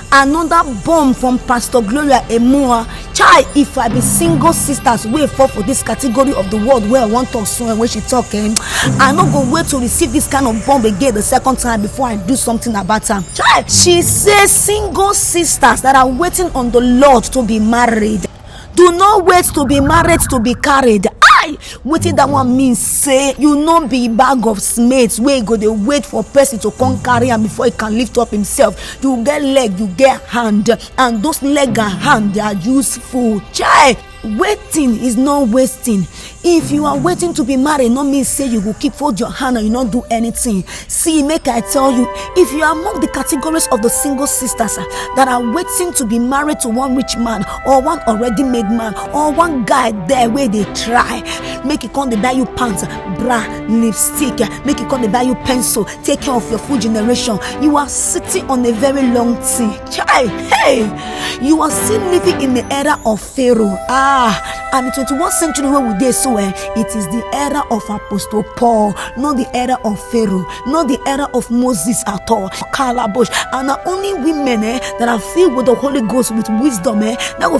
Another bomb from Pastor Gloria Emua. Chai, if I be single sisters wey fall for this category of the world where I want to so when she talk, I no go wait to receive this kind of bomb again the second time before I do something about her. Chai, she says single sisters that are waiting on the Lord to be married, do not wait to be married to be carried. Wetin that one means say you no be bag of smates wey go dey wait for person to come carry am before he can lift up himself. You get leg, you get hand, and those leg and hand they are useful. Chai, waiting is not wasting. If you are waiting to be married, no mean say you go keep fold your hand and you not do anything. See, make I tell you, if you are among the categories of the single sisters that are waiting to be married to one rich man or one already made man or one guy there where they try, make it come they buy you pants, bra, lipstick, make it come they buy you pencil, take care of your full generation. You are sitting on a very long thing. Chai, hey, you are still living in the era of Pharaoh. And the 21st century where we did so it is the era of Apostle Paul, not the era of Pharaoh, not the era of Moses at all. Calabush, and are only women that are filled with the Holy Ghost with wisdom that will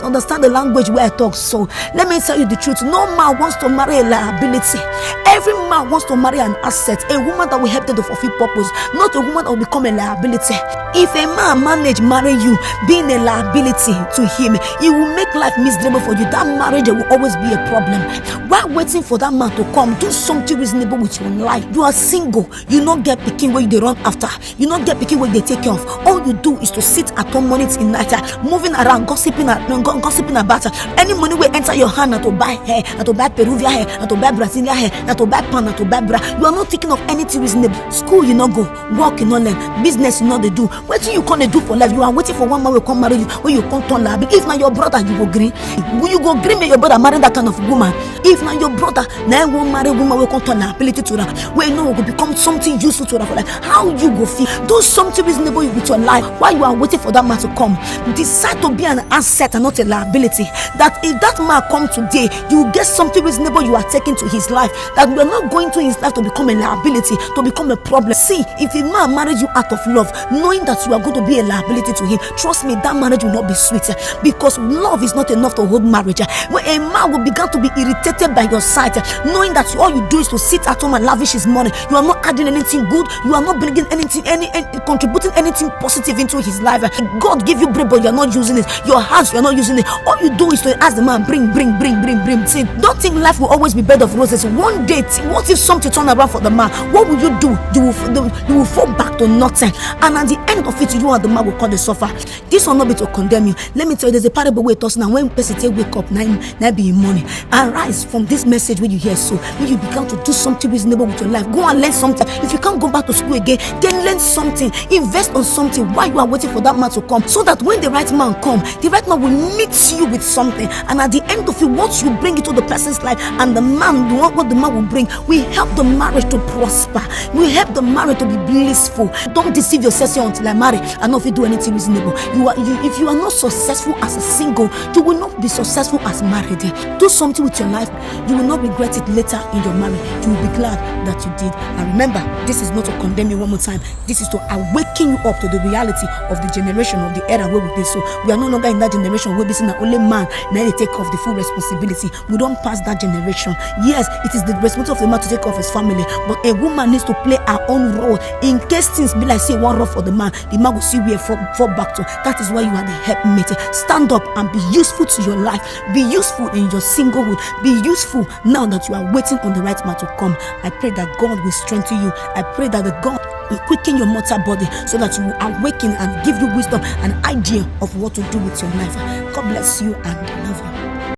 understand the language where I talk. So let me tell you the truth. No man wants to marry a liability. Every man wants to marry an asset, a woman that will help them to fulfill purpose, not a woman that will become a liability. If a man manage marry you being a liability to him, it will make life miserable for you. That marriage will always be a problem. While waiting for that man to come, do something reasonable with your life. You are single, you not get picking where they run after, you not get picking where they take care of. All you do is to sit at home morning till night, moving around, gossiping about any money will enter your hand and to buy hair, and to buy Peruvian hair, and to buy Brazilian hair, and to buy pan, and to buy bra. You are not thinking of anything reasonable. School you not go, work you not learn, business you not they do. What do you gonna do for life? You are waiting for one man will come marry you when you come turn liable. If not your brother, you go green. Will you go green? May your brother marry that kind of woman. If not your brother, now won't marry woman will come turn liability to that. Where no will become something useful to that for life. How you go feel? Do something reasonable with your life while you are waiting for that man to come. Decide to be an asset and not a liability. That if that man come today, you get something reasonable you are taking to his life. That we are not going to his life to become a liability, to become a problem. See, if a man marries you out of love, knowing that you are going to be a liability to him, trust me, that marriage will not be sweet, because love is not enough to hold marriage. When a man will begin to be irritated by your sight, knowing that all you do is to sit at home and lavish his money, you are not adding anything good, you are not bringing anything, any contributing anything positive into his life. God give you bread, but you are not using it. Your hands, you are not using it. All you do is to ask the man, bring. See, don't think life will always be bed of roses. One day, what if something turn around for the man? What will you do? You will fall back to nothing, and at the end of it, you and the man will call the suffer. This will not be to condemn you. Let me tell you, there's a parable where it talks now. When person take wake up, now be in money, arise from this message when you hear. So when you begin to do something reasonable with your life, go and learn something. If you can't go back to school again, then learn something. Invest on something while you are waiting for that man to come, so that when the right man come, the right man will meet you with something, and at the end of it, what you bring into the person's life and the man, what the man will bring, we help the marriage to prosper. We help the marriage to be blissful. Don't deceive yourself until I marry and not if you do anything reasonable. If you are not successful as a single, you will not be successful as married. Do something with your life. You will not regret it later in your marriage. You will be glad that you did. And remember, this is not to condemn you one more time. This is to awaken you up to the reality of the generation of the era where we be. So we are no longer in that generation where we see that only man now they take off the full responsibility. We don't pass that generation. Yes, it is the responsibility of the man to take off his family, but a woman needs to play her own role. In case things be like say one role for the man will see where fall back to. That is why you are the helpmate. Stand up and be useful to your life. Be useful in your singlehood. Be useful now that you are waiting on the right man to come. I pray that God will strengthen you. I pray that the God will quicken your mortal body so that you will awaken and give you wisdom and idea of what to do with your life. God bless you and I love you.